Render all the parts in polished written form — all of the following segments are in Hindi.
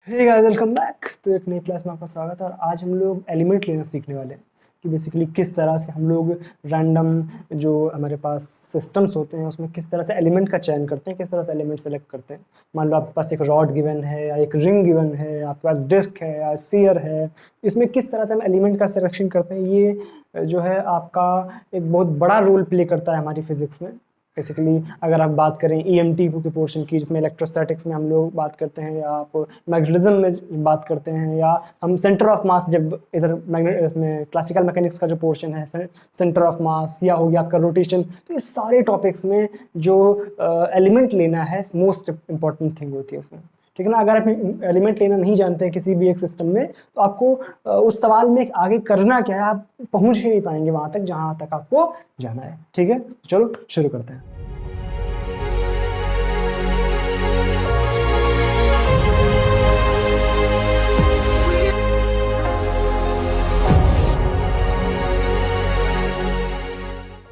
Hey guys, welcome back. तो एक नई क्लास में आपका स्वागत है और आज हम लोग एलिमेंट लेना सीखने वाले हैं कि बेसिकली किस तरह से हम लोग रैंडम जो हमारे पास सिस्टम्स होते हैं उसमें किस तरह से एलिमेंट का चयन करते हैं, किस तरह से एलिमेंट सेलेक्ट करते हैं। मान लो आपके पास एक रॉड गिवन है या एक रिंग गिवन है, आपके पास डिस्क है या स्फीयर है, इसमें किस तरह से हम एलिमेंट का सिलेक्शन करते हैं, ये जो है आपका एक बहुत बड़ा रोल प्ले करता है हमारी फिजिक्स में। बेसिकली अगर आप बात करें ईएमटी के पोर्शन की, जिसमें इलेक्ट्रोस्टैटिक्स में हम लोग बात करते हैं, या आप मैग्नेटिज्म में बात करते हैं, या हम सेंटर ऑफ मास, जब इधर मैग्नेट इसमें क्लासिकल मैकेनिक्स का जो पोर्शन है सेंटर ऑफ मास, या हो गया आपका रोटेशन, तो इस सारे टॉपिक्स में जो एलिमेंट लेना है मोस्ट इंपॉर्टेंट थिंग होती है इसमें। ठीक है ना। अगर आप एलिमेंट लेना नहीं जानते हैं किसी भी एक सिस्टम में, तो आपको उस सवाल में आगे करना क्या है, आप पहुंच ही नहीं पाएंगे वहां तक जहां तक आपको जाना है। ठीक है, चलो शुरू करते हैं।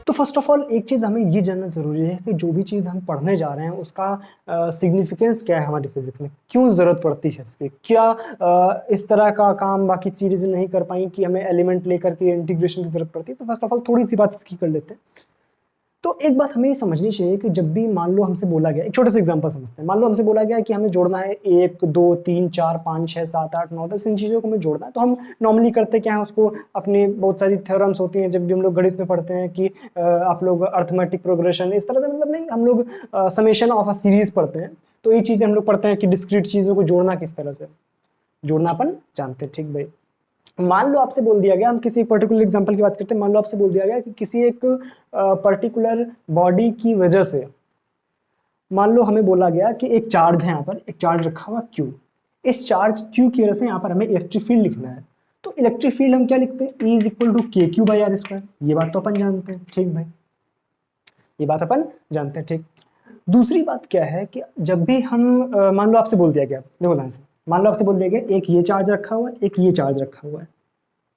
तो फर्स्ट ऑफ ऑल एक चीज़ हमें ये जानना ज़रूरी है कि जो भी चीज़ हम पढ़ने जा रहे हैं उसका सिग्निफिकेंस क्या है हमारी फिजिक्स में, क्यों ज़रूरत पड़ती है इसकी, क्या इस तरह का काम बाकी चीज़ें नहीं कर पाई कि हमें एलिमेंट लेकर के इंटीग्रेशन की ज़रूरत पड़ती है। तो फर्स्ट ऑफ ऑल थोड़ी सी बात इसकी कर लेते हैं। तो एक बात हमें ये समझनी चाहिए कि जब भी मान लो हमसे बोला गया, एक छोटा सा एग्जांपल समझते हैं। मान लो हमसे बोला गया कि हमें जोड़ना है 1 2 3 4 5 6 7 8 9 10 इन चीज़ों को हमें जोड़ना है, तो हम नॉर्मली करते क्या है, उसको अपनी बहुत सारी थ्योरम्स होती हैं जब भी हम लोग गणित में पढ़ते हैं कि आप लोग अर्थमेटिक प्रोग्रेशन इस तरह से, मतलब नहीं, हम लोग समेशन ऑफ अ सीरीज पढ़ते हैं। तो ये चीज़ें हम लोग पढ़ते हैं कि डिस्क्रीट चीज़ों को जोड़ना किस तरह से, जोड़ना अपन जानते हैं। ठीक भाई, मान लो आपसे बोल दिया गया, हम किसी पर्टिकुलर एग्जांपल की बात करते हैं। मान लो आपसे बोल दिया गया कि किसी एक पर्टिकुलर बॉडी की वजह से, मान लो हमें बोला गया कि एक चार्ज है, यहाँ पर एक चार्ज रखा हुआ Q, इस चार्ज Q की वजह से यहाँ पर हमें इलेक्ट्रिक फील्ड लिखना है। तो इलेक्ट्रिक फील्ड हम क्या लिखते हैं, E इज इक्वल टू के क्यू बाई आर स्क्वायर। ये बात तो अपन जानते हैं। ठीक भाई, ये बात अपन जानते हैं। ठीक, दूसरी बात क्या है कि जब भी हम मान लो आपसे बोल दिया गया, देखो ध्यान से, मान लो आपसे बोल दिया गया एक ये चार्ज रखा हुआ है, एक ये चार्ज रखा हुआ है।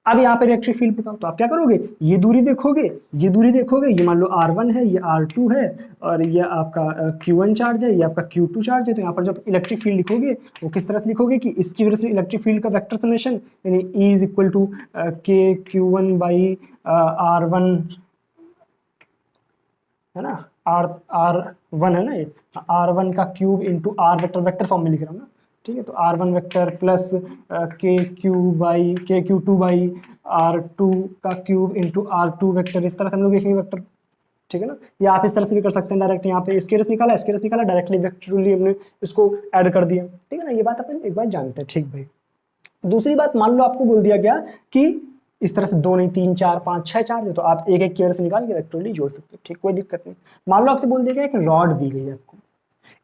अब यहाँ पर इलेक्ट्रिक फील्ड बताओ, तो आप क्या करोगे, ये दूरी देखोगे, ये दूरी देखोगे, ये मान लो R1 है, ये R2 है, और ये आपका Q1 चार्ज है, ये आपका Q2 चार्ज है। तो यहाँ पर जब इलेक्ट्रिक फील्ड लिखोगे वो किस तरह से लिखोगे कि इसकी वजह से इलेक्ट्रिक फील्ड का वेक्टर समेशन, यानी E इज इक्वल टू के Q1 बाई R1, है ना, R1 है ना, ये R1 का cube into R vector, vector form में लिख रहा हूँ ना। ठीक है, तो R1 वेक्टर प्लस के क्यू टू बाई R2 का क्यूब इंटू R2 वेक्टर, इस तरह से हम लोग लिखेंगे वेक्टर। ठीक है ना, या आप इस तरह से भी कर सकते हैं, डायरेक्ट यहाँ पे स्केलर्स निकाला, स्केलर्स निकाला, डायरेक्टली वेक्टरली हमने इसको ऐड कर दिया। ठीक है ना, ये बात अपन एक बार जानते हैं। ठीक भाई, दूसरी बात, मान लो आपको बोल दिया गया कि इस तरह से 2 नहीं 3 4 5 6 चार्ज है, तो आप एक एक की वजह से निकाल के इलेक्ट्रॉनली जोड़ सकते हो। ठीक, कोई दिक्कत नहीं। मान लो आपसे बोल दिया गया एक रॉड दी गई है आपको,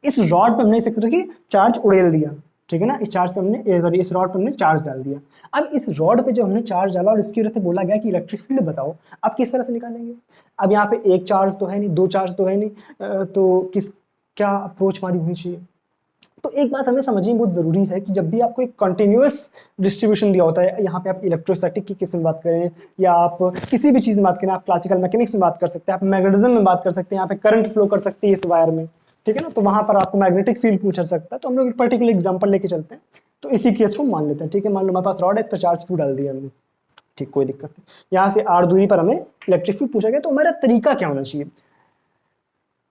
इस रॉड पे हमने इस तरह की चार्ज उड़ेल दिया। ठीक है ना, इस चार्ज पे हमने सॉरी इस रॉड पे हमने चार्ज डाल दिया। अब इस रॉड पे जब हमने चार्ज डाला और इसकी वजह से बोला गया कि इलेक्ट्रिक फील्ड बताओ, आप किस तरह से निकालेंगे। अब यहाँ पे एक चार्ज तो है नहीं, दो चार्ज तो है नहीं, तो किस क्या अप्रोच हमारी होनी चाहिए। तो एक बात हमें समझनी बहुत जरूरी है कि जब भी आपको एक कंटिन्यूअस डिस्ट्रीब्यूशन दिया होता है, यहाँ पे आप इलेक्ट्रोस्टैटिक की किस में बात करें या आप किसी भी चीज़ में बात करें, आप क्लासिकल मैकेनिक्स में बात कर सकते हैं, आप मैग्नेटिज्म में बात कर सकते हैं, यहाँ पे करंट फ्लो कर सकती है इस वायर में। ठीक है ना, तो वहां पर आपको मैग्नेटिक फील्ड पूछा सकता है। तो हम लोग एक पर्टिकुलर एग्जाम्पल लेके चलते हैं, तो इसी केस को मान लेते हैं। ठीक है, मान लो हमारे पास रॉड है, इस पर चार्ज क्यों डाल दिया हमने। ठीक, कोई दिक्कत नहीं। यहाँ से R दूरी पर हमें इलेक्ट्रिक फील्ड पूछा गया, तो हमारा तरीका क्या होना चाहिए,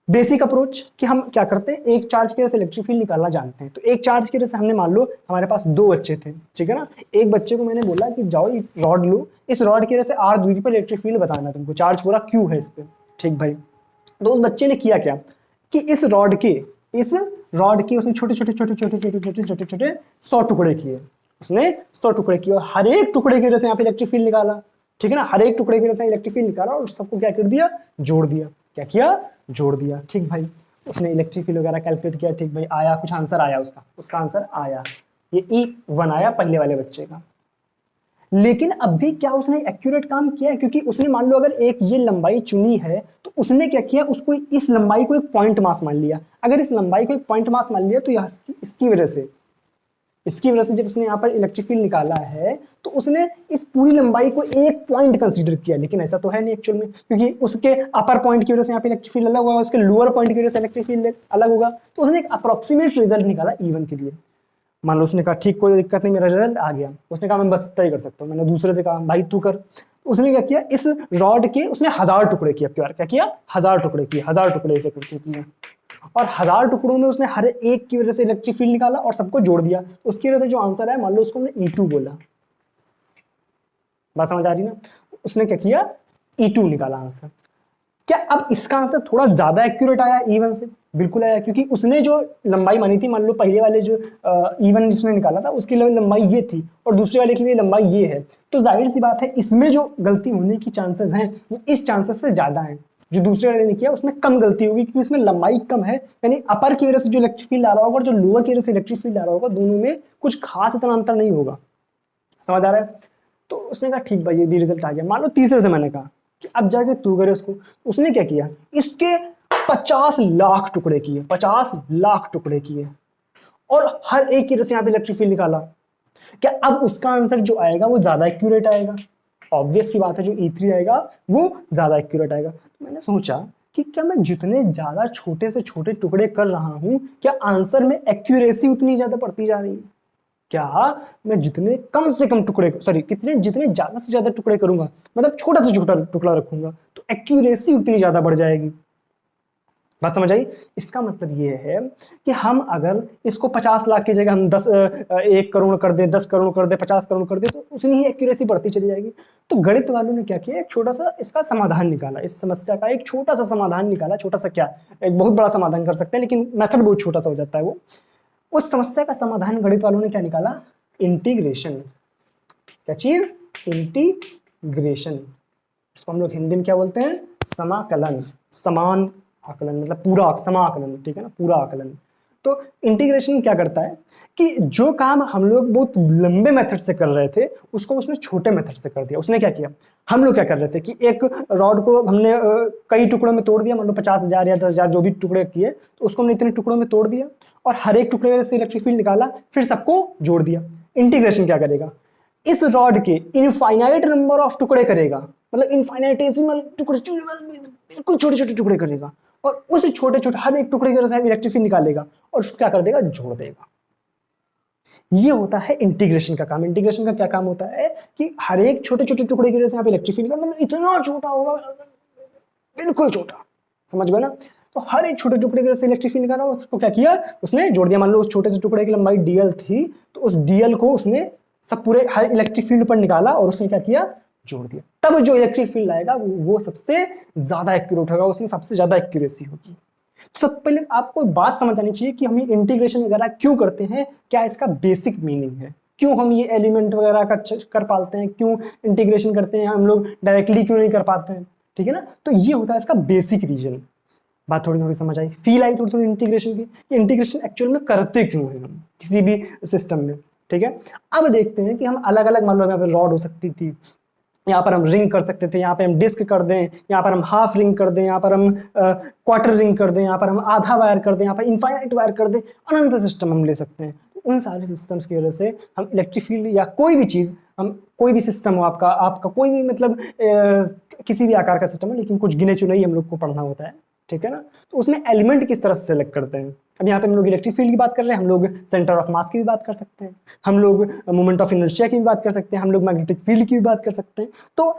बेसिक अप्रोच कि हम क्या करते हैं, एक चार्ज की वजह से इलेक्ट्रिक फील्ड निकालना जानते हैं। तो एक चार्ज की वजह से हमने, मान लो हमारे पास दो बच्चे थे, ठीक है ना, एक बच्चे को मैंने बोला कि जाओ एक रॉड लो, इस रॉड की वजह से R दूरी पर इलेक्ट्रिक फील्ड बताना तुमको, चार्ज पूरा Q है इस पे। ठीक भाई, तो उस बच्चे ने किया क्या कि इस रॉड के उसने छोटे छोटे छोटे छोटे छोटे छोटे छोटे छोटे 100 टुकड़े किए, उसने 100 टुकड़े किए, और हर एक टुकड़े की वजह से यहाँ पे इलेक्ट्रिक फील्ड निकाला। ठीक है ना, हर एक टुकड़े की वजह से इलेक्ट्रिक फील्ड निकाला और सबको क्या कर दिया, जोड़ दिया। क्या किया, जोड़ दिया। ठीक भाई, उसने इलेक्ट्रिक फील्ड वगैरह कैलकुलेट किया। ठीक भाई, आया कुछ आंसर आया, उसका आंसर आया, ये E1 आया पहले वाले बच्चे का। लेकिन अब भी क्या उसने एक्यूरेट काम किया है, क्योंकि उसने मान लो अगर एक ये लंबाई चुनी है, तो उसने क्या किया, उसको इस लंबाई को एक पॉइंट मास मान लिया। अगर इस लंबाई को एक पॉइंट मास मान लिया, तो इसकी वजह से जब उसने यहाँ पर इलेक्ट्रिक फील्ड निकाला है, तो उसने इस पूरी लंबाई को एक पॉइंट कंसीडर किया। लेकिन ऐसा तो है नहीं एक्चुअल में, क्योंकि उसके अपर पॉइंट की वजह से यहाँ पे इलेक्ट्रिक फील्ड अलग होगा, उसके लोअर पॉइंट की वजह से इलेक्ट्रिक फील्ड अलग होगा। तो उसने एक अप्रोक्सीमेट रिजल्ट निकाला E1 के लिए। मान लो उसने कहा ठीक कोई दिक्कत नहीं, मेरा रिजल्ट आ गया, उसने कहा मैं बस इतना ही कर सकता हूँ, मैंने दूसरे से कहा भाई तू कर, उसने क्या किया, इस रॉड के उसने 1000 टुकड़े किए, क्या किया, 1000 टुकड़े किए, 1000 टुकड़े ऐसे करके किए, और 1000 टुकड़ों में उसने हर एक की वजह से इलेक्ट्रिक फील्ड निकाला और सबको जोड़ दिया, उसकी वजह से जो आंसर है, मान लो उसको हमने E2 बोला, बात समझ आ रही ना, उसने क्या किया, E2 निकाला आंसर। क्या अब इसका आंसर थोड़ा ज्यादा एक्यूरेट आया E1 से? बिल्कुल आया, क्योंकि उसने जो लंबाई मानी थी, मान लो पहले वाले जो E1 जिसने निकाला था उसकी लंबाई ये थी और दूसरे वाले के लिए लंबाई ये है, तो जाहिर सी बात है इसमें जो गलती होने की चांसेस हैं वो इस चांसेस से ज्यादा हैं, जो दूसरे वाले ने किया उसमें कम गलती होगी क्योंकि उसमें लंबाई कम है, यानी अपर की वजह से जो इलेक्ट्रिक फील्ड आ रहा होगा और जो लोअर की वजह से इलेक्ट्रिक फील्ड आ रहा होगा, दोनों में कुछ खास इतना अंतर नहीं होगा। समझ आ रहा है? तो उसने कहा ठीक भाई ये भी रिजल्ट आ गया। मान लो तीसरे से मैंने कहा कि अब जाके तू करे उसको, उसने क्या किया, इसके 50 लाख टुकड़े किए, 50 लाख टुकड़े किए और हर एक की वजह से यहाँ पे इलेक्ट्रिक फील्ड निकाला। क्या अब उसका आंसर जो आएगा वो ज्यादा एक्यूरेट आएगा? ऑब्वियस सी बात है, जो E3 आएगा वो ज्यादा एक्यूरेट आएगा। तो मैंने सोचा कि क्या मैं जितने ज्यादा छोटे से छोटे टुकड़े कर रहा हूं, क्या आंसर में एक्यूरेसी उतनी ज्यादा बढ़ती जा रही है? क्या मैं जितने कम से कम टुकड़े, सॉरी कितने, जितने ज्यादा से ज्यादा टुकड़े करूंगा, मतलब छोटा से छोटा टुकड़ा रखूंगा, तो एक्यूरेसी उतनी ज्यादा बढ़ जाएगी। बात समझ आई? इसका मतलब ये है कि हम अगर इसको 50 लाख की जगह हम 1 करोड़ कर दे, 10 करोड़ कर दे, 50 करोड़ कर दे, तो उतनी ही एक्यूरेसी बढ़ती चली जाएगी। तो गणित वालों ने क्या किया, एक छोटा सा इसका समाधान निकाला, इस समस्या का एक छोटा सा समाधान निकाला। छोटा सा क्या, एक बहुत बड़ा समाधान कर सकते हैं, लेकिन मेथड बहुत छोटा सा हो जाता है वो। उस समस्या का समाधान गणित वालों ने क्या निकाला, इंटीग्रेशन। क्या चीज, इंटीग्रेशन। इसको हम लोग हिंदी में क्या बोलते हैं, समाकलन, समान आकलन, मतलब पूरा समाकलन, ठीक है ना, पूरा आकलन। तो इंटीग्रेशन क्या करता है कि जो काम हम लोग बहुत लंबे मेथड से कर रहे थे उसको उसने छोटे मेथड से कर दिया। उसने क्या किया, हम लोग क्या कर रहे थे कि एक रॉड को हमने कई टुकड़ों में तोड़ दिया, मतलब 50,000 या 10,000 जो भी टुकड़े किए, तो उसको हमने इतने टुकड़ों में तोड़ दिया और हर एक टुकड़े से इलेक्ट्रिक फील्ड निकाला, फिर सबको जोड़ दिया। इंटीग्रेशन क्या करेगा, इस रॉड के इनफाइनाइट नंबर ऑफ टुकड़े करेगा, मतलब इनफाइनाइटेसिमल टुकड़े, बिल्कुल छोटे छोटे टुकड़े करेगा और उस छोटे छोटे हर एक टुकड़े की वजह से इलेक्ट्रिक फील्ड निकालेगा और उसको क्या कर देगा, जोड़ देगा। ये होता है इंटीग्रेशन का काम। इंटीग्रेशन का क्या काम होता है कि हर एक छोटे छोटे टुकड़े की वजह से यहाँ पे इलेक्ट्रिक फील्ड, मतलब इतना छोटा होगा, बिल्कुल छोटा, समझ गए ना। तो हर एक छोटे टुकड़े की वजह से इलेक्ट्रिक फील्ड निकाला, उसको क्या किया, उसने जोड़ दिया। मान लो उस छोटे से टुकड़े की लंबाई dl थी, तो उस dl को उसने सब पूरे हर इलेक्ट्रिक फील्ड पर निकाला और उसने क्या किया, जोड़ दिया। तब जो इलेक्ट्रिक फील्ड आएगा वो सबसे ज्यादा एक्यूरेट होगा, उसमें सबसे ज्यादा एक्यूरेसी होगी। तो सबसे पहले आपको बात समझ आनी चाहिए कि हम ये इंटीग्रेशन वगैरह क्यों करते हैं, क्या इसका बेसिक मीनिंग है, क्यों हम ये एलिमेंट वगैरह का कर पाते हैं, क्यों इंटीग्रेशन करते हैं, हम लोग डायरेक्टली क्यों नहीं कर पाते हैं, ठीक है ना। तो ये होता है इसका बेसिक रीजन। बात थोड़ी थोड़ी समझ आई, फील आई थोड़ी थोड़ी इंटीग्रेशन की, इंटीग्रेशन एक्चुअल में करते क्यों हैं हम किसी भी सिस्टम में, ठीक है। अब देखते हैं कि हम अलग अलग, मान लो यहाँ पे रॉड हो सकती थी, यहाँ पर हम रिंग कर सकते थे, यहाँ पे हम डिस्क कर दें, यहाँ पर हम हाफ रिंग कर दें, यहाँ पर हम क्वार्टर रिंग कर दें, यहाँ पर हम आधा वायर कर दें, यहाँ पर इनफाइनाइट वायर कर दें, अनंत सिस्टम हम ले सकते हैं। उन सारे सिस्टम्स की वजह से हम इलेक्ट्रिक फील्ड या कोई भी चीज़, हम कोई भी सिस्टम हो, आपका कोई भी, मतलब किसी भी आकार का सिस्टम है, लेकिन कुछ गिने चुने ही हम लोग को पढ़ना होता है, ठीक है ना। तो उसमें एलिमेंट किस तरह से सेलेक्ट करते हैं। अब यहाँ पे हम लोग इलेक्ट्रिक फील्ड की बात कर रहे हैं, हम लोग सेंटर ऑफ मास की भी बात कर सकते हैं, हम लोग मोमेंट ऑफ इनर्शिया की भी बात कर सकते हैं, हम लोग मैग्नेटिक फील्ड की भी बात कर सकते हैं। तो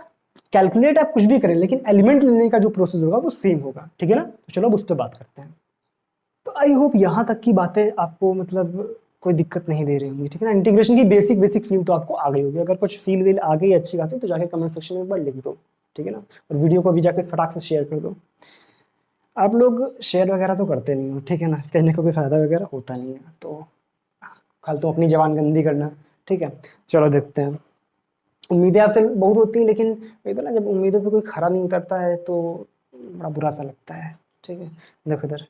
कैलकुलेट आप कुछ भी करें, लेकिन एलिमेंट लेने का जो प्रोसेस होगा वो सेम होगा, ठीक है ना। तो चलो अब उस पर बात करते हैं। तो आई होप यहाँ तक की बातें आपको मतलब कोई दिक्कत नहीं दे रही होंगी, ठीक है ना। इंटीग्रेशन की बेसिक फील तो आपको आ गई होगी। अगर कुछ फील वील आ गई अच्छी खासी तो जाके कमेंट सेक्शन में एक बार लिख दो, ठीक है ना। और वीडियो को भी जाके फटाक से शेयर कर दो। आप लोग शेयर वगैरह तो करते नहीं हो, ठीक है ना, कहने का कोई फ़ायदा वगैरह होता नहीं है, तो कल तो अपनी जबान गंदी करना, ठीक है। चलो देखते हैं। उम्मीदें आपसे बहुत होती हैं, लेकिन इधर ना जब उम्मीदों पे कोई खरा नहीं उतरता है तो बड़ा बुरा सा लगता है, ठीक है। देखो इधर,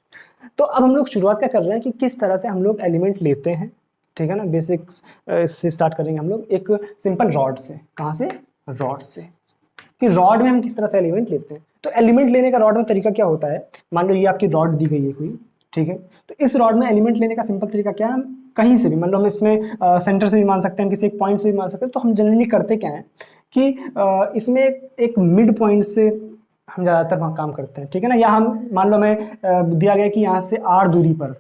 तो अब हम लोग शुरुआत क्या कर रहे हैं कि किस तरह से हम लोग एलिमेंट लेते हैं, ठीक है ना। बेसिक से स्टार्ट करेंगे हम लोग एक सिंपल रॉड से। कहाँ से, रॉड से, कि रॉड में हम किस तरह से एलिमेंट लेते हैं। तो एलिमेंट लेने का रॉड में तरीका क्या होता है, मान लो ये आपकी रॉड दी गई है कोई, ठीक है। तो इस रॉड में एलिमेंट लेने का सिंपल तरीका क्या है, हम कहीं से भी, मान लो हम इसमें सेंटर से भी मान सकते हैं, किसी एक पॉइंट से भी मान सकते हैं। तो हम जनरली करते क्या है कि इसमें एक मिड पॉइंट से हम ज़्यादातर काम करते हैं, ठीक है ना। या हम मान लो हमें दिया गया कि यहाँ से r दूरी पर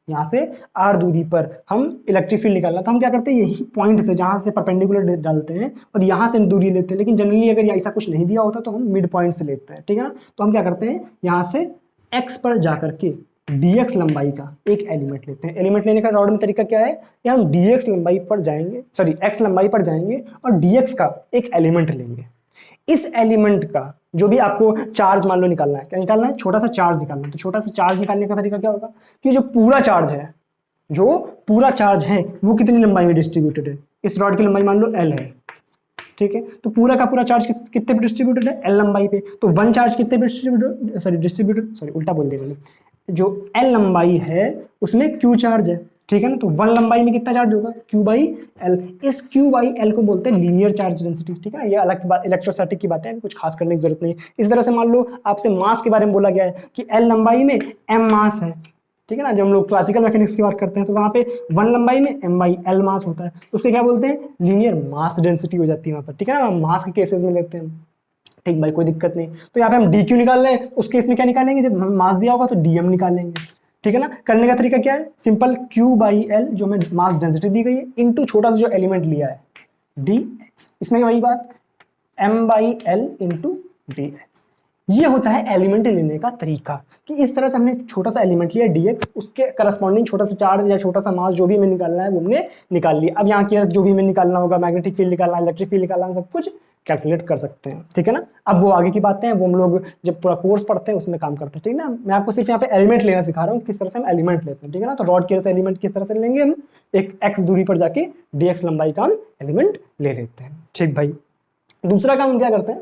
यहाँ से r दूरी पर हम इलेक्ट्रिक फील्ड निकालना, तो हम क्या करते हैं, यही पॉइंट से जहाँ से परपेंडिकुलर डालते हैं और यहाँ से दूरी लेते हैं। लेकिन जनरली अगर ऐसा कुछ नहीं दिया होता तो हम मिड पॉइंट से लेते हैं, ठीक है ना। तो हम क्या करते हैं, यहाँ से x पर जाकर के dx लंबाई का एक एलिमेंट लेते हैं। एलिमेंट लेने का रॉड में तरीका क्या है कि हम dx लंबाई पर जाएंगे, सॉरी x लंबाई पर जाएंगे और dx का एक एलिमेंट लेंगे। इस एलिमेंट का जो भी आपको चार्ज मान लो निकालना है, क्या निकालना है, छोटा सा चार्ज निकालना है। तो छोटा सा चार्ज निकालने का तरीका क्या होगा कि जो पूरा चार्ज है वो कितनी लंबाई में डिस्ट्रीब्यूटेड है। इस रॉड की लंबाई मान लो l है, ठीक है। तो पूरा का पूरा चार्ज कितने पे डिस्ट्रीब्यूटेड है, l लंबाई पे। तो वन चार्ज कितने पे डिस्ट्रीब्यूटेड उल्टा बोल दिया मैंने, जो l लंबाई है उसमें q चार्ज है, ठीक है ना। तो वन लंबाई में कितना चार्ज होगा, q बाई एल। इस q बाई एल को बोलते हैं लीनियर चार्ज डेंसिटी, ठीक है ना। ये अलग बात, इलेक्ट्रोस्टैटिक की बात है, कुछ खास करने की जरूरत नहीं। इस तरह से मान लो आपसे मास के बारे में बोला गया है कि l लंबाई में m मास है, ठीक है ना। जब हम लोग क्लासिकल मैकेनिक्स की बात करते हैं तो वहाँ पे वन लंबाई में m बाई एल मास होता है, उसके क्या बोलते हैं, लीनियर मास डेंसिटी हो जाती है वहाँ पर, ठीक है ना। मास के केसेस में लेते हैं, ठीक भाई, कोई दिक्कत नहीं। तो यहाँ पे हम dq निकाल रहे हैं, उस केस में क्या निकालेंगे, जब हम मास दिया होगा तो dm निकालेंगे, ठीक है ना। करने का तरीका क्या है, सिंपल q बाई एल जो हमें मास डेंसिटी दी गई है इनटू छोटा सा जो एलिमेंट लिया है dx, इसमें वही बात m by L into dx। ये होता है एलिमेंट लेने का तरीका, कि इस तरह से हमने छोटा सा एलिमेंट लिया dx, उसके करस्पॉन्डिंग छोटा सा चार्ज या छोटा सा मास जो भी हमें निकालना है वो हमने निकाल लिया। अब यहाँ की जो भी हमें निकालना होगा, मैग्नेटिक फील्ड निकालना, इलेक्ट्रिक फील्ड निकालना, सब कुछ कैलकुलेट कर सकते हैं, ठीक है ना। अब वो आगे की बातें हैं, वो हम लोग जब पूरा कोर्स पढ़ते हैं उसमें काम करते हैं, ठीक है ना। मैं आपको सिर्फ यहाँ पे एलिमेंट लेना सिखा रहा हूँ, किस तरह से हम एलिमेंट लेते हैं, ठीक है ना। तो रॉड के एलिमेंट किस तरह से लेंगे, हम एक x दूरी पर जाके dx लंबाई का हम एलिमेंट ले लेते हैं, ठीक भाई। दूसरा काम हम क्या करते हैं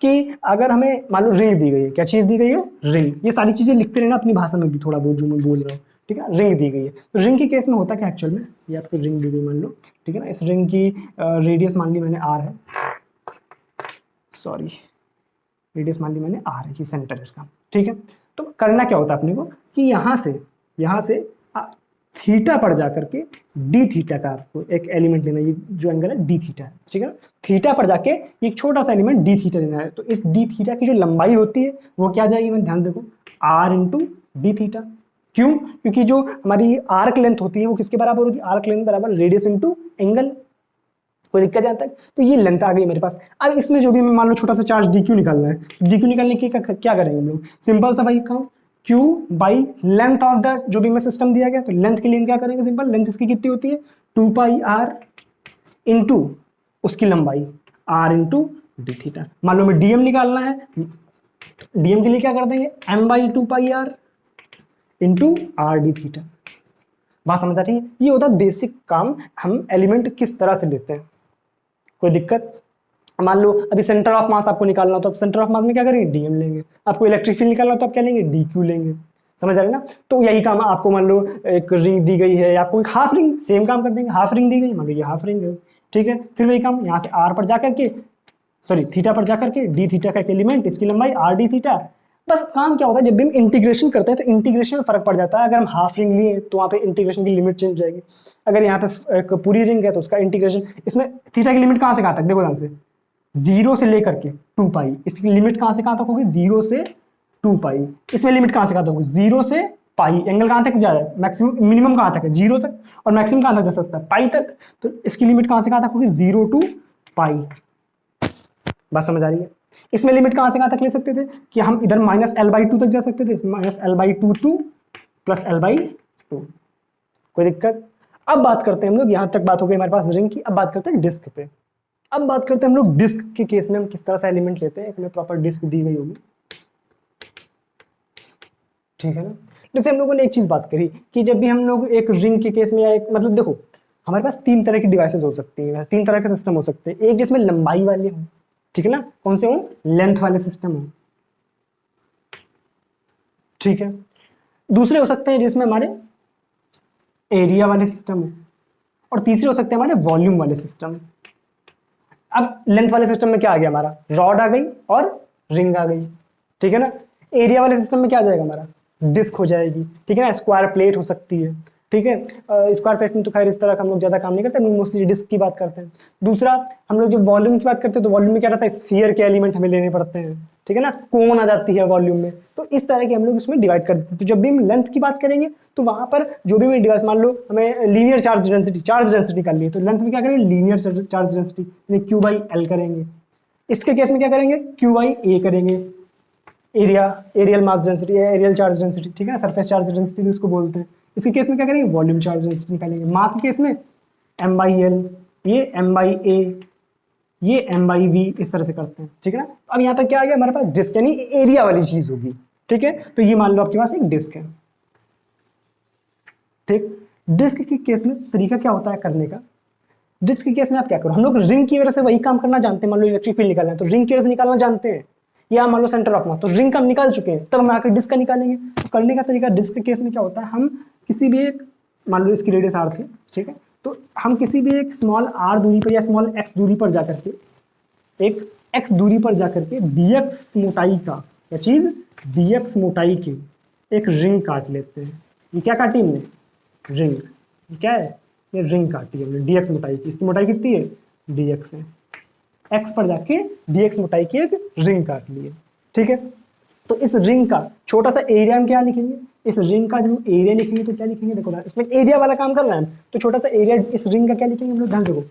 कि अगर हमें मान लो रिंग दी गई है, क्या चीज दी गई है, रिंग। ये सारी चीजें लिखते रहना अपनी भाषा में भी थोड़ा बहुत जो मैं बोल रहा हूँ, ठीक है। रिंग दी गई है, तो रिंग के केस में होता क्या एक्चुअल में, ये आपको रिंग दी गई मान लो, ठीक है ना। इस रिंग की रेडियस मान ली मैंने r है, सॉरी रेडियस मान ली मैंने r है, ये सेंटर इसका, ठीक है। तो करना क्या होता है अपने को कि यहाँ से थीटा पर जाकर के डी थीटा का आपको एक एलिमेंट लेना है, ये जो एंगल है डी थीटा है, ठीक है ना। थीटा पर जाके एक छोटा सा एलिमेंट डी थीटा लेना है। तो इस डी थीटा की जो लंबाई होती है वो क्या जाएगी, मैं ध्यान देखो, आर इंटू डी थीटा। क्यों, क्योंकि जो हमारी आर्क लेंथ होती है वो किसके बराबर होती है, आर्क लेंथ बराबर रेडियस इंटू एंगल। कोई दिक्कत यहाँ तक, तो ये लेंथ आ गई मेरे पास। अब इसमें जो भी मान लो छोटा सा चार्ज डी क्यू निकालना है, डी क्यू निकालने की क्या करेंगे हम लोग, सिंपल सा भाई काम Q by length of the जो भी मैं सिस्टम दिया गया, तो लेंथ के लिए हम क्या करेंगे, सिंपल लेंथ इसकी कितनी होती है 2 पाई आर इंटू उसकी लंबाई r इंटू डी थीटा। मान लो मैं dm निकालना है, dm के लिए क्या कर देंगे m by 2 pi r into r d theta. बात समझ आ रही है, ये होता है बेसिक काम, हम एलिमेंट किस तरह से लेते हैं। कोई दिक्कत, मान लो अभी सेंटर ऑफ मास आपको निकालना हो तो आप सेंटर ऑफ मास में क्या करेंगे, डीएम लेंगे। आपको इलेक्ट्रिक फील्ड निकालना हो तो आप क्या लेंगे, डीक्यू लेंगे। समझ आ रहे ना। तो यही काम आपको मान लो एक रिंग दी गई है, आपको एक हाफ रिंग, सेम काम कर देंगे। हाफ रिंग दी गई, मान लो ये हाफ रिंग है, ठीक है। फिर वही काम यहाँ से आर पर जाकर के, सॉरी थीटा पर जाकर के डी थीटा का एक एलिमेंट, इसकी लंबाई आर डी थीटा। बस काम क्या होता है, जब भी हम इंटीग्रेशन करते हैं तो इंटीग्रेशन में फर्क पड़ जाता है। अगर हम हाफ रिंग लिए तो वहाँ पे इंटीग्रेशन की लिमिट चेंज हो जाएगी। अगर यहाँ पे एक पूरी रिंग है तो उसका इंटीग्रेशन, इसमें थीटा की लिमिट कहाँ से कहाँ तक, देखो ध्यान से, 0 से लेकर के 2 पाई, इसकी लिमिट कहाँ से कहाँ तक होगी, 0 से 2 पाई। इसमें लिमिट कहाँ से कहाँ तक होगी, 0 से पाई। एंगल कहाँ तक जा रहा है, मैक्सिमम मिनिमम कहाँ तक है, 0 तक, और मैक्सिमम कहाँ तक जा सकता है, पाई तक। तो इसकी लिमिट कहाँ से कहाँ तक होगी, 0 टू पाई। बात समझ आ रही है। इसमें लिमिट कहाँ से कहाँ तक ले सकते थे कि हम इधर -l/2 तक जा सकते थे, -l/2 टू +l/2। कोई दिक्कत। अब बात करते हैं हम लोग, यहां तक बात हो गई हमारे पास रिंग की। अब बात करते हैं डिस्क पे। अब बात करते हैं हम लोग डिस्क के केस में हम किस तरह से एलिमेंट लेते हैं। एक में प्रॉपर डिस्क दी गई होगी, ठीक है ना। जैसे हम लोगों ने एक चीज बात करी कि जब भी हम लोग एक रिंग के केस में, या एक मतलब देखो हमारे पास 3 तरह की डिवाइसेस हो सकती हैं, 3 तरह के सिस्टम हो सकते हैं। एक जिसमें लंबाई वाले हो, ठीक है ना, कौन से हो, लेंथ वाले सिस्टम हो, ठीक है। दूसरे हो सकते हैं जिसमें हमारे एरिया वाले सिस्टम हो, और तीसरे हो सकते हैं हमारे वॉल्यूम वाले सिस्टम। अब लेंथ वाले सिस्टम में क्या आ गया, हमारा रॉड आ गई और रिंग आ गई, ठीक है ना। एरिया वाले सिस्टम में क्या आ जाएगा, हमारा डिस्क हो जाएगी, ठीक है ना। स्क्वायर प्लेट हो सकती है, ठीक है। स्क्वायर प्लेट में तो खैर इस तरह का हम लोग ज्यादा काम नहीं करते, हम लोग मोस्टली डिस्क की बात करते हैं। दूसरा हम लोग जब वॉल्यूम की बात करते हैं तो वॉल्यूम में क्या रहता है, स्फीयर के एलिमेंट हमें लेने पड़ते हैं, ठीक है ना, कोन आ जाती है वॉल्यूम में। तो इस तरह के हम लोग इसमें डिवाइड कर देते हैं। तो जब भी हम लेंथ की बात करेंगे तो वहां पर जो भी मैं डिवाइस, मान लो हमें लीनियर चार्ज डेंसिटी निकालनी है, तो लेंथ में क्या करेंगे, लीनियर चार्ज डेंसिटी यानी क्यू बाई एल करेंगे। इसके केस में क्या करेंगे, क्यू बाई ए करेंगे, एरिया, एरियल मास डेंसिटी या एरियल चार्ज डेंसिटी, ठीक है ना, सरफेस चार्ज डेंसिटी भी उसको बोलते हैं। इसके केस में क्या करेंगे, वॉल्यूम चार्ज डेंसिटी निकालेंगे। मास के केस में एम बाई एल, ये एम बाई ए, ये एम बाई वी, इस तरह से करते हैं, ठीक है ना। अब यहाँ पे क्या आ गया हमारे पास, डिस्क यानी एरिया वाली चीज होगी, ठीक है। तो ये मान लो आपके पास एक डिस्क है, ठीक। डिस्क के केस में तरीका क्या होता है करने का, डिस्क के केस में आप क्या करो, हम लोग रिंग की वजह से वही काम करना जानते हैं। मान लो इलेक्ट्रिक फील्ड निकालना है तो रिंग की वजह से निकालना जानते हैं, या मान लो सेंटर ऑफ मास, तो रिंग का हम निकाल चुके हैं, तब हम आकर डिस्क का निकालेंगे। तो करने का तरीका डिस्क के केस में क्या होता है, हम किसी भी एक, मान लो इसकी रेडियस आर थी, ठीक है, तो हम किसी भी एक स्मॉल आर दूरी पर या स्मॉल एक्स दूरी पर जाकर के, एक एक्स दूरी पर जाकर के dx मोटाई का, क्या चीज, dx मोटाई की एक रिंग काट लेते हैं। ये क्या काटी हमने, रिंग, ये क्या है, ये रिंग काटी हमने dx मोटाई की। इसकी मोटाई कितनी है, dx है। x पर जाके dx मोटाई की एक रिंग काट ली है, ठीक है। तो इस रिंग का छोटा सा एरिया हम क्या लिखेंगे, इस रिंग का जब एरिया लिखेंगे तो क्या लिखेंगे, देखो ना, इसमें एरिया वाला काम कर रहे हैं हम, तो छोटा सा एरिया इस रिंग का क्या लिखेंगे हम लोग, ध्यान देखो,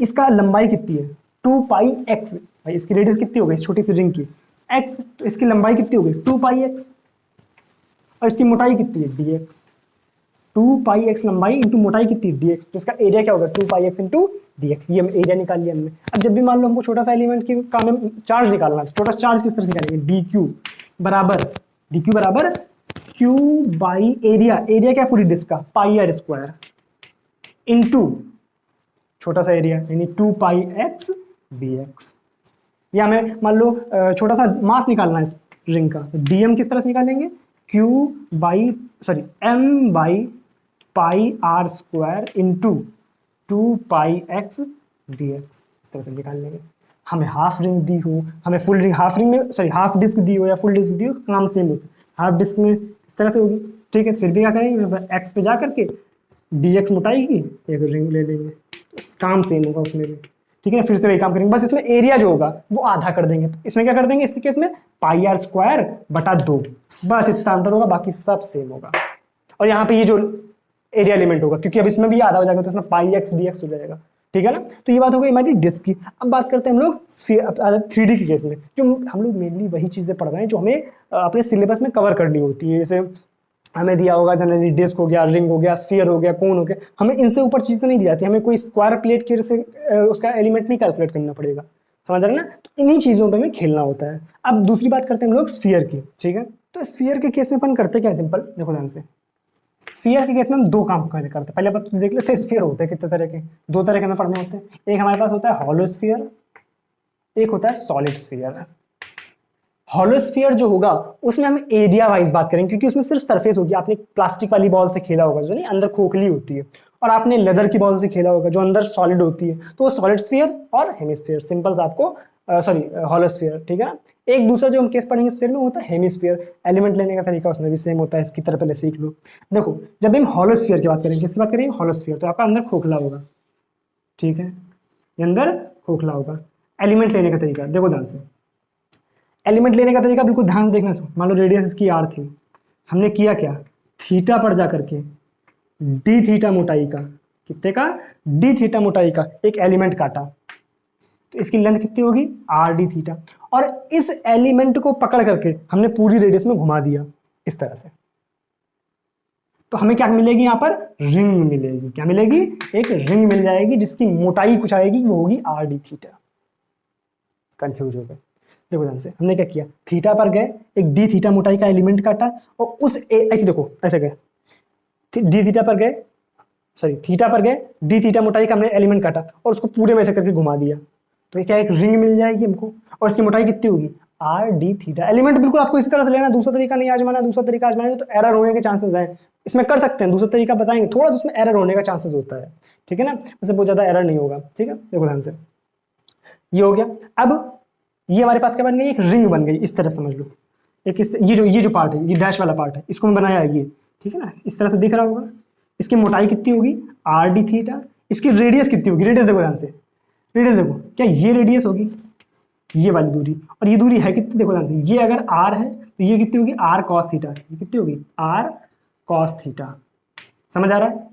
इसका लंबाई कितनी है, 2 पाई एक्स, भाई इसकी रेडियस कितनी हो गई छोटी सी रिंग की, x, तो इसकी लंबाई कितनी हो गई 2 पाई एक्स, और इसकी मोटाई कितनी है dx, 2 पाई एक्स लंबाई इंटू मोटाई कितनी dx, तो इसका एरिया क्या होगा 2 पाई एक्स इंटू dx, ये हम एरिया निकाल लिया हमने। अब जब भी मान लो हमको छोटा सा एलिमेंट की काम में चार्ज निकालना है, छोटा सा चार्ज किस तरह से निकालेंगे, dq बराबर q बाई एरिया, एरिया क्या पूरी डिस्क का, पाई आर स्क्वायर इंटू छोटा सा एरिया यानी 2 पाई एक्स dx। या हमें मान लो छोटा सा मास निकालना है इस रिंग का, तो dm किस तरह से निकालेंगे, m by pi r square into 2 pi x dx, इस तरह से निकाल लेंगे। हमें हाफ रिंग दी हो, हमें फुल रिंग, हाफ डिस्क दी हो या फुल डिस्क दी हो, काम सेम है। हाफ डिस्क में इस तरह से होगी, ठीक है। फिर भी क्या करेंगे, एक्स पे जा करके dx मोटाई की एक रिंग ले लेंगे, तो काम सेम होगा उसमें भी, ठीक है। फिर से वही काम करेंगे, बस इसमें एरिया जो होगा वो आधा कर देंगे। इसमें क्या कर देंगे, इसके केस में पाई आर स्क्वायर बटा 2, बस इतना अंतर होगा, बाकी सब सेम होगा। और यहाँ पे ये जो एरिया एलिमेंट होगा, क्योंकि अब इसमें भी आधा हो जाएगा तो इसमें पाई एक्स dx हो जाएगा, ठीक है ना। तो ये बात हो गई हमारी डिस्क की। अब बात करते हैं हम लोग 3D के केस में, जो हम लोग मेनली वही चीजें पढ़ रहे हैं जो हमें अपने सिलेबस में कवर करनी होती है। जैसे हमें दिया होगा जनरली डिस्क हो गया, रिंग हो गया, स्फीयर हो गया, कोन हो गया, हमें इनसे ऊपर चीजें नहीं दी जाती, हमें कोई स्क्वायर प्लेट के से उसका एलिमेंट नहीं कैलकुलेट करना पड़ेगा, समझ रहे ना। तो इन्हीं चीजों पे हमें खेलना होता है। अब दूसरी बात करते हैं हम लोग स्फीयर की, ठीक है। तो स्फीयर के केस में अपन करते क्या, सिंपल देखो ध्यान से, स्फीयर के केस में हम दो काम करते हैं। पहले अपन देख लेते हैं स्फीयर होते हैं कितने तरह के, दो तरह के हमें पढ़ने होते हैं। एक हमारे पास होता है हॉलो स्फीयर, एक होता है सॉलिड स्फीयर। हॉलो स्फीयर जो होगा उसमें हम एरिया वाइज बात करेंगे, क्योंकि उसमें सिर्फ सरफेस होगी। आपने प्लास्टिक वाली बॉल से खेला होगा जो नहीं अंदर खोखली होती है, और आपने लेदर की बॉल से खेला होगा जो अंदर सॉलिड होती है, तो वो सॉलिड स्फीयर और हेमिस्फीयर, सिंपल सा आपको हॉलो स्फीयर, ठीक है ना। एक दूसरा जो हम केस पढ़ेंगे स्फीयर में होता है हेमिस्फीयर, एलिमेंट लेने का तरीका उसमें भी सेम होता है, इसकी तरह पहले सीख लो। देखो जब हम हॉलो स्फीयर की बात करेंगे, किसकी बात करेंगे, हॉलो स्फीयर, तो आपका अंदर खोखला होगा, ठीक है, ये अंदर खोखला होगा। एलिमेंट लेने का तरीका देखो ध्यान से, एलिमेंट लेने का तरीका बिल्कुल ध्यान से देखना। मान लो रेडियस इसकी आर थी, हमने किया क्या, थीटा पर जाकर के डी थीटा मोटाई का, कितने का, डी थीटा मोटाई का एक एलिमेंट काटा, तो इसकी लेंथ कितनी होगी, आर डी थीटा, और इस एलिमेंट को पकड़ करके हमने पूरी रेडियस में घुमा दिया इस तरह से। तो हमें क्या मिलेगी, यहाँ पर रिंग मिलेगी। क्या मिलेगी, एक रिंग मिल जाएगी जिसकी मोटाई कुछ आएगी, वो होगी आर डी थीटा। कंफ्यूज हो गए, देखो ध्यान से, हमने क्या किया, थीटा पर गए, एक डी थीटा मोटाई का एलिमेंट काटा, और उस ऐसे देखो ऐसे गए, डी थीटा पर गए, थीटा पर गए, डी थीटा मोटाई का हमने एलिमेंट काटा और उसको पूरे में ऐसे करके घुमा दिया, तो क्या एक रिंग मिल जाएगी हमको। और इसकी मोटाई कितनी होगी, आर डी थीटा। एलिमेंट बिल्कुल आपको इसी तरह से लेना, दूसरा तरीका नहीं आजमाना। दूसरा तरीका आजमाएंगे तो एरर होने के चांसेस हैं, इसमें कर सकते हैं, दूसरा तरीका बताएंगे, थोड़ा सा उसमें एरर होने का चांसेस होता है, ठीक है ना, वैसे बहुत ज्यादा एरर नहीं होगा, ठीक है। देखो ध्यान से, ये हो गया। अब ये हमारे पास क्या बन गई, एक रिंग बन गई, इस तरह समझ लो। एक ये जो पार्ट है, ये डैश वाला पार्ट है, इसको मैं बनाया ये, ठीक है ना, इस तरह से दिख रहा होगा। इसकी मोटाई कितनी होगी, आर डी थीटा। इसकी रेडियस कितनी होगी, रेडियस देखो ध्यान से, रेडियस देखो, क्या ये रेडियस होगी, ये वाली दूरी, और ये दूरी है कितनी, देखो ध्यान से, ये अगर r है तो ये कितनी होगी, r cos थीटा, ये कितनी होगी, r cos थीटा, समझ आ रहा है।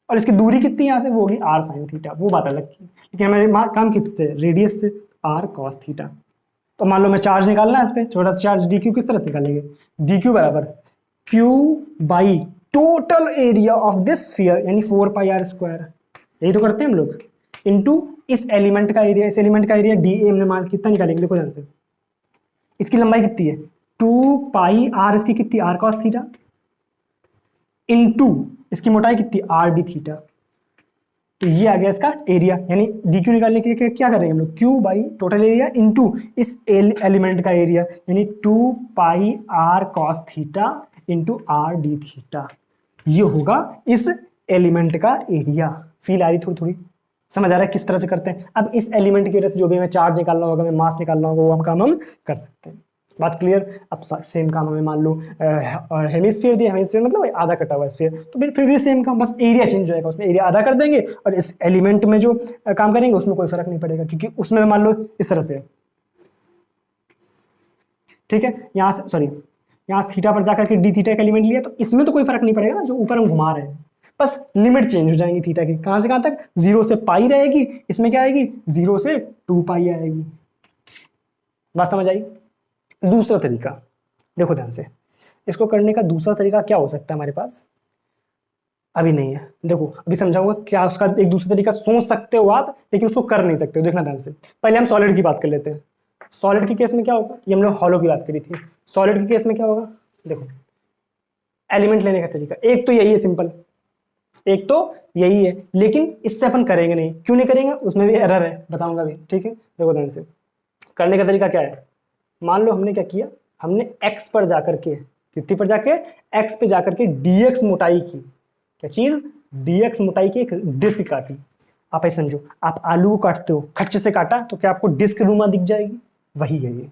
और इसकी दूरी कितनी यहाँ से, वो होगी r sin थीटा, वो बात अलग थी, लेकिन हमारे काम किससे, रेडियस से, r cos थीटा। तो मान लो मैं चार्ज निकालना है इस पे, छोटा सा चार्ज dq, किस तरह से निकालेंगे, dq बराबर q by total area of this sphere, यानी 4 पाई r स्क्वायर, यही तो करते हैं हम लोग, इनटू इस एलिमेंट का एरिया, इस एलिमेंट का एरिया डी हमने मान कितना निकालेंगे, देखो ध्यान से, इसकी लंबाई कितनी है 2 पाई r, इसकी कितनी r cos थीटा, इनटू इसकी मोटाई कितनी r d थीटा। तो ये आ गया इसका एरिया, यानी dq निकालने के लिए क्या करेंगे हम लोग, q by total area into इस एलिमेंट का एरिया, यानी 2 pi r cos theta into r d theta, ये होगा इस एलिमेंट का एरिया। फील आ रही थोड़ी थोड़ी, समझ आ रहा है किस तरह से करते हैं। अब इस एलिमेंट की वजह से जो भी हमें चार्ज निकालना होगा, हमें मास निकालना होगा, वो हम काम हम कर सकते हैं। बात क्लियर। अब सेम काम हमें मान लो हेमिस्फीयर दिया, हेमिस्फीयर मतलब आधा कटा हुआ स्फीयर, तो फिर भी सेम काम, बस एरिया चेंज होएगा, उसमें एरिया आधा कर देंगे, और इस एलिमेंट में जो काम करेंगे उसमें कोई फर्क नहीं पड़ेगा, क्योंकि उसमें मान लो इस तरह से, ठीक है, यहाँ से सॉरी, यहाँ से थीटा पर जाकर के डी थीटा का एलिमेंट लिया, तो इसमें तो कोई फर्क नहीं पड़ेगा ना, जो ऊपर हम घुमा रहे हैं, बस लिमिट चेंज हो जाएंगी थीटा की, कहां से कहां तक, 0 से पाई रहेगी, इसमें क्या आएगी 0 से 2 पाई आएगी। बात समझ आई। दूसरा तरीका देखो ध्यान से, इसको करने का दूसरा तरीका क्या हो सकता है हमारे पास, अभी नहीं है, देखो अभी समझाऊंगा क्या उसका एक दूसरा तरीका सोच सकते हो आप, लेकिन उसको कर नहीं सकते हो, देखना ध्यान से। पहले हम सॉलिड की बात कर लेते हैं। सॉलिड के केस में क्या होगा, ये हम लोग हॉलो की बात करी थी, सॉलिड के केस में क्या होगा, देखो एलिमेंट लेने का तरीका एक तो यही है, सिंपल, एक तो यही है, लेकिन इससे अपन करेंगे नहीं, क्यों नहीं करेंगे, उसमें भी एरर है, बताऊंगा भी, ठीक है। देखो ध्यान से, करने का तरीका क्या है, मान लो हमने क्या किया, हमने x पर जाकर के, कितनी पर जाके, x पे जाकर के dx मोटाई की, क्या चीज, dx मोटाई की एक डिस्क काटी। आप ऐसे समझो, आप आलू को काटते हो, खच्चे से काटा तो क्या आपको डिस्क रूमा दिख जाएगी, वही है ये,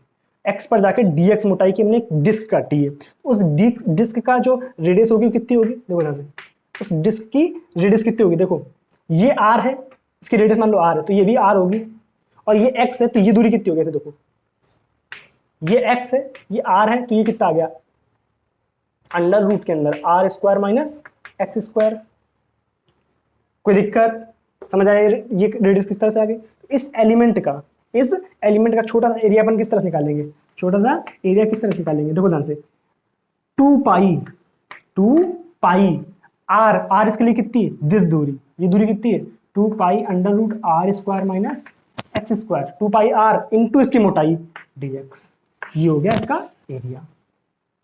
x पर जाकर dx मोटाई की हमने एक डिस्क काटी है, उस डिस्क का जो रेडियस होगी कितनी होगी, देखो ध्यान से, उस डिस्क की रेडियस कितनी होगी, देखो ये r है, इसकी रेडियस मान लो r है, तो ये भी r होगी, और ये x है, तो ये दूरी कितनी होगी, ऐसे देखो ये x है, ये r है, तो ये कितना आ गया, अंडर रूट के अंदर r square minus x square. कोई दिक्कत, समझ आया ये रेडियस किस तरह से आ गई। इस एलिमेंट का छोटा सा एरिया अपन किस तरह से निकालेंगे, छोटा सा एरिया किस तरह से निकालेंगे, देखो ध्यान से, 2 पाई r इसके लिए कितनी है, दिस दूरी, ये दूरी कितनी है 2 pi under root r square minus x square, 2 pi r into इसकी मोटाई dx, ये हो गया इसका एरिया।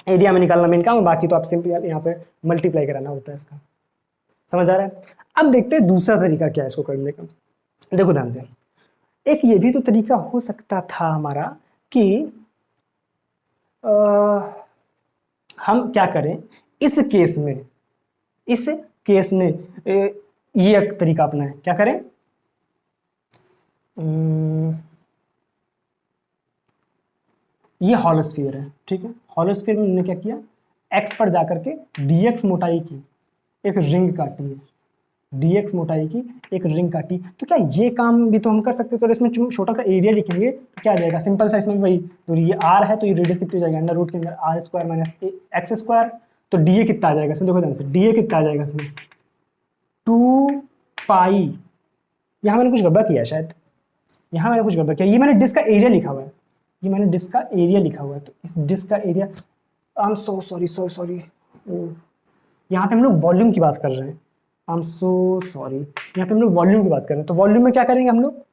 एरिया में निकालना मेन काम है, बाकी तो आप सिंपल यहाँ पे मल्टीप्लाई कराना होता है इसका, समझ आ रहा है। अब देखते हैं दूसरा तरीका क्या है इसको करने का। देखो ध्यान से, एक ये भी तो तरीका हो सकता था हमारा कि हम क्या करें इस केस में ये एक तरीका अपनाएं, क्या करें, ये हॉलोस्फीयर है, ठीक है, हॉलोस्फीयर में हमने क्या किया, x पर जाकर के dx मोटाई की एक रिंग काटी है, dx मोटाई की एक रिंग काटी, तो क्या ये काम भी तो हम कर सकते हैं। तो इसमें छोटा सा एरिया लिखेंगे तो क्या आ जाएगा, सिंपल सा, इसमें वही, तो ये r है, तो ये रेडियस कितनी हो जाएगी, अंडर रूट के अंदर r square minus x square, तो dA कितना आ जाएगा इसमें, देखो ध्यान से, dA कितना आ जाएगा इसमें 2 पाई, यहाँ मैंने कुछ गड़बड़ किया शायद, यहाँ मैंने कुछ गड़बड़ किया, ये मैंने डिस्क का एरिया लिखा हुआ है, ये मैंने डिस्क का एरिया लिखा हुआ है, तो इस डिस्क का area, I am so sorry, यहाँ पे हम लोग वॉल्यूम की बात कर रहे हैं, आई एम सो सॉरी, यहाँ पे हम लोग वॉल्यूम की बात कर रहे हैं, तो वॉल्यूम में क्या करेंगे हम लोग,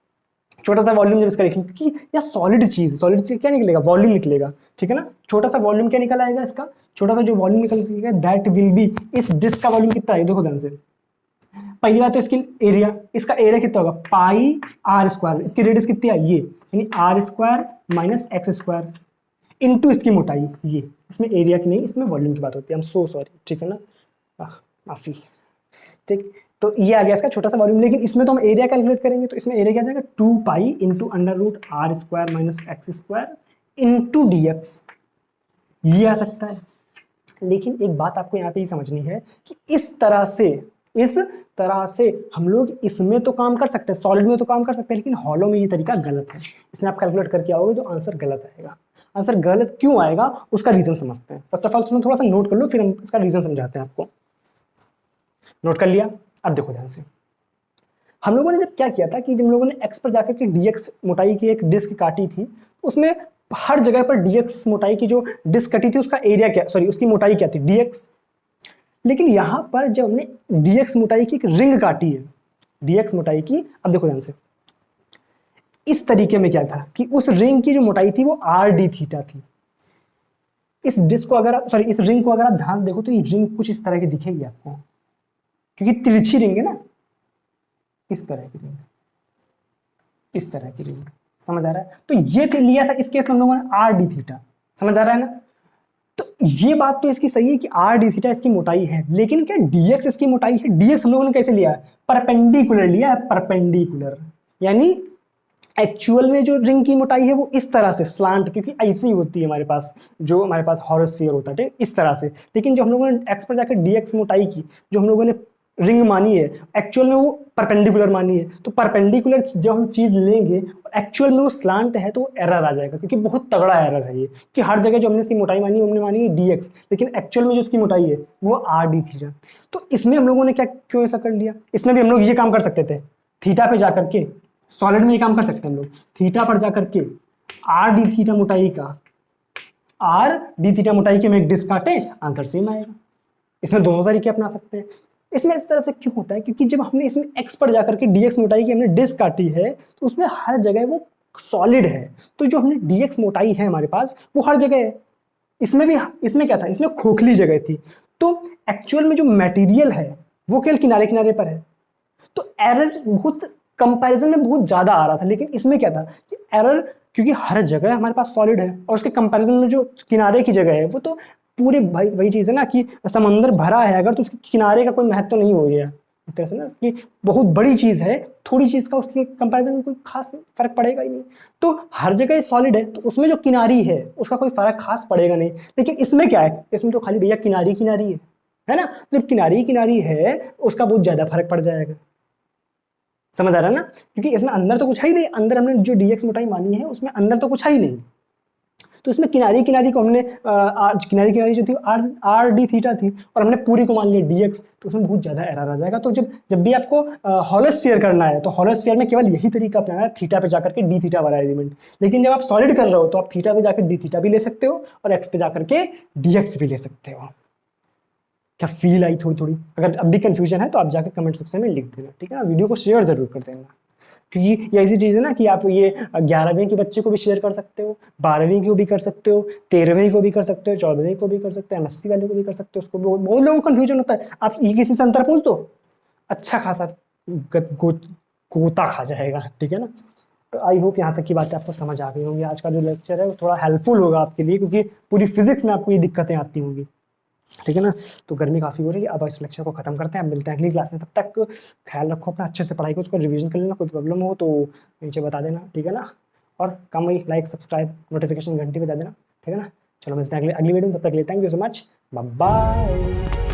छोटा सा वॉल्यूम जब इसका लिखेंगे, क्योंकि यह सॉलिड चीज क्या निकलेगा, वॉल्यूम निकलेगा, ठीक है ना, छोटा सा वॉल्यूम क्या निकल आएगा इसका, छोटा सा जो वॉल्यूम निकलेगा दैट विल बी, इस डिस्क का वॉल्यूम कितना है, देखो ध्यान से, पहली बात तो इसकी एरिया, इसका एरिया कितना होगा पाई r स्क्वायर, इसकी रेडियस कितनी है ये, यानी r square minus x square into इसकी मोटाई, ये इसमें एरिया की नहीं, इसमें वॉल्यूम की बात होती है, हम सो सॉरी, ठीक है ना, माफी, ठीक। तो ये आ गया इसका छोटा सा वॉल्यूम, लेकिन इसमें तो हम एरिया कैलकुलेट करेंगे, तो इसमें एरिया क्या जाएगा 2 pi into under root r square minus x square into dx, ये आ सकता है। लेकिन एक बात आपको यहाँ पे ही समझनी है कि इस तरह से, इस तरह से हम लोग इसमें तो काम कर सकते हैं, सॉलिड में तो काम कर सकते हैं, लेकिन हॉलो में ये तरीका गलत है। इसमें आप कैलकुलेट करके आओगे तो आंसर गलत आएगा। आंसर गलत क्यों आएगा उसका रीजन समझते हैं। फर्स्ट ऑफ ऑल तुम थोड़ा सा नोट कर लो, फिर हम इसका रीजन समझाते हैं आपको। नोट कर लिया? अब देखो ध्यान से, हम लोगों ने जब क्या किया था कि जब हम लोगों ने एक्स पर जाकर के dx मोटाई की एक डिस्क काटी थी, उसमें हर जगह पर dx मोटाई की जो डिस्क कटी थी उसका एरिया क्या, सॉरी उसकी मोटाई क्या थी, dx। लेकिन यहां पर जब हमने dx मोटाई की एक रिंग काटी है, dx मोटाई की, अब देखो ध्यान से, इस तरीके में क्या था कि उस रिंग की जो मोटाई थी वो r d थीटा थी। इस डिस्क को अगर आप, सॉरी इस रिंग को अगर आप ध्यान देखो तो ये रिंग कुछ इस तरह की दिखेगी आपको, क्योंकि तिरछी रिंग है ना, इस तरह की रिंग, इस तरह की रिंग, समझ आ रहा है? तो ये लिया था इस केस में हम लोगों ने आर डी थीटा, समझ आ रहा है ना? तो ये बात तो इसकी सही है कि आर डी थीटा इसकी मोटाई है, लेकिन क्या डीएक्स इसकी मोटाई है? डीएक्स हम लोगों ने कैसे लिया है? परपेंडिकुलर लिया है, परपेंडिकुलर, यानी एक्चुअल में जो रिंग की मोटाई है वो इस तरह से स्लांट, क्योंकि ऐसी ही होती है हमारे पास, जो हमारे पास हॉरोस्फीयर होता है इस तरह से। लेकिन जो हम लोगों ने एक्स पर जाकर डीएक्स मोटाई की, जो हम लोगों ने रिंग मानी है, एक्चुअल में वो परपेंडिकुलर मानी है। तो परपेंडिकुलर जब हम चीज लेंगे और एक्चुअल में वो स्लांट है तो एरर आ जाएगा, क्योंकि बहुत तगड़ा एरर है ये, कि हर जगह जो हमने इसकी मोटाई मानी हमने मानी है डीएक्स, लेकिन एक्चुअल में जो इसकी मोटाई है वो आर डी थीटा। तो इसमें हम लोगों ने क्या, क्यों ऐसा कर लिया? इसमें भी हम लोग ये काम कर सकते थे, थीटा पे जाकर के, सॉलिड में ये काम कर सकते हैं हम लोग, थीटा पर जाकर के आर डी थीटा मोटाई का, आर डी थीटा मोटाई के में एक डिस्क काटे, आंसर सेम आएगा। इसमें दोनों तरीके अपना सकते हैं। इसमें इस तरह से क्यों होता है? क्योंकि जब हमने इसमें एक्स पर जाकर के डीएक्स मोटाई की हमने डिस्क काटी है तो उसमें हर जगह वो सॉलिड है, तो जो हमने डीएक्स मोटाई है हमारे पास वो हर जगह है। इसमें भी, इसमें क्या था, इसमें खोखली जगह थी, तो एक्चुअल में जो मटेरियल है वो केवल किनारे किनारे पर है, तो एरर बहुत कंपैरिजन में बहुत ज्यादा आ रहा था। लेकिन इसमें क्या था कि एरर, क्योंकि हर जगह हमारे पास सॉलिड है और उसके कंपैरिजन में जो किनारे की जगह है वो तो पूरे, भाई वही चीज़ है ना कि समंदर भरा है अगर, तो उसके किनारे का कोई महत्व नहीं हो गया एक तरह से ना, कि बहुत बड़ी चीज़ है, थोड़ी चीज़ का उसके कंपैरिजन में कोई खास फर्क पड़ेगा ही नहीं। तो हर जगह सॉलिड है तो उसमें जो किनारी है उसका कोई फर्क खास पड़ेगा नहीं। लेकिन इसमें क्या है, इसमें तो खाली भैया किनारी किनारी है ना, जब किनारी किनारी है उसका बहुत ज़्यादा फर्क पड़ जाएगा। समझ आ रहा है ना? क्योंकि इसमें अंदर तो कुछ है ही नहीं, अंदर हमने जो डीएक्स मोटाई मानी है उसमें अंदर तो कुछ है ही नहीं, तो इसमें किनारी किनारी को हमने किनारी किनारी जो थी आर डी थीटा थी और हमने पूरी को मान लिया डीएक्स, तो उसमें बहुत ज्यादा एरर आ जाएगा। तो जब जब भी आपको हॉलोस्फीयर करना है तो हॉलोस्फीयर में केवल यही तरीका अपनाना है, थीटा पे जाकर के डी थीटा वाला एलिमेंट। लेकिन जब आप सॉलिड कर रहे हो तो आप थीटा पे जाकर डी थीटा भी ले सकते हो और एक्स पे जाकर के डीएक्स भी ले सकते हो। क्या फील आई थोड़ी थोड़ी? अगर अब भी कंफ्यूजन है तो आप जाकर कमेंट सेक्शन में लिख देना, ठीक है ना? वीडियो को शेयर जरूर कर देना, क्योंकि ये ऐसी चीज़ है ना कि आप ये 11वीं के बच्चे को भी शेयर कर सकते हो, 12वीं को भी कर सकते हो, 13वीं को भी कर सकते हो, 14वीं को भी कर सकते हो, एमएससी वाले को भी कर सकते हो। उसको भी बहुत लोगों को कन्फ्यूजन होता है, आप ये किसी से अंतर पूछ दो अच्छा खासा गोता खा जाएगा, ठीक है ना? तो आई होप यहाँ तक की बातें आपको समझ आ गई होंगी। आज का जो लेक्चर है वो थोड़ा हेल्पफुल होगा आपके लिए, क्योंकि पूरी फिजिक्स में आपको ये दिक्कतें आती होंगी, ठीक है ना? तो गर्मी काफ़ी हो रही है, अब इस लेक्चर को खत्म करते हैं, अब मिलते हैं अगली क्लास में। तब तक ख्याल रखो अपना, अच्छे से पढ़ाई को, उसको रिवीजन कर लेना, कोई प्रॉब्लम हो तो नीचे बता देना, ठीक है ना? और काम वही, लाइक सब्सक्राइब नोटिफिकेशन घंटी बजा देना, ठीक है ना? चलो मिलते हैं अगली वीडियो में, तब तक के लिए thank you so much, bye bye.